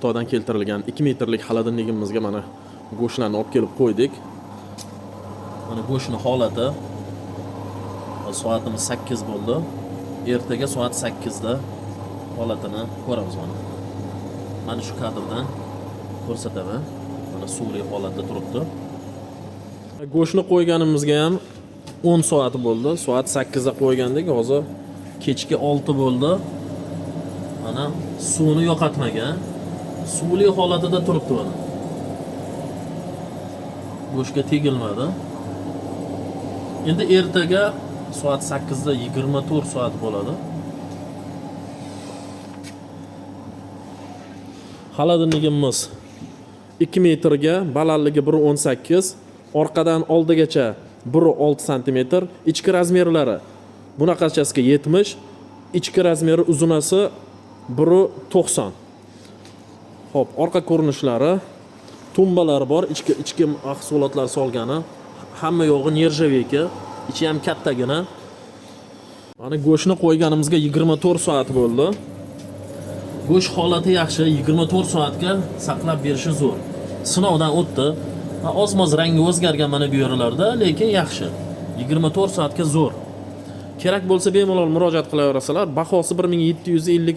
Xitoydan keltirilgan 2 metrlik xolodilnigimizga mana go'shtlarni olib kelib qo'ydik. Mana go'shtni holati. Soatimiz 8 bo'ldi. Ertaga soat 8 da holatini ko'ramiz mana. Mana shu kadrdan ko'rsataman. Mana suvli holatda turibdi. Go'shtni qo'yganimizga ham 10 soat bo'ldi. Soat 8 da qo'ygandik. Hozir kechki 6 bo'ldi. Mana suvni yo'qotmagan. Suvli holatida turibdi mana. Go'shtga tegilmadi. Endi ertaga soat 8 da 24 soat bo'ladi. Xolodilnigimiz 2 metrga, balandligi 1.18, orqadan oldigacha 1.6 sm, ichki razmerlari bunaqachasiga 70, ichki razmeri uzunasi 1.90. Xo'p, orqa ko'rinishlari, tumbalar bor, ichki mahsulotlar solgani, hamma yo'g'i nержавейка, ichi ham kattagina. Mana go'shtni qo'yganimizga 24 soat bo'ldi. Go'sht holati yaxshi, 24 soatga saqlab berishi zo'r. Sinovdan o'tdi. Oz-moz rangi o'zgargan mana bu yerlarda, lekin yaxshi. 24 soatga zo'r. Kerak bo'lsa bemalol murojaat qilaverasalar. Bahosi 1750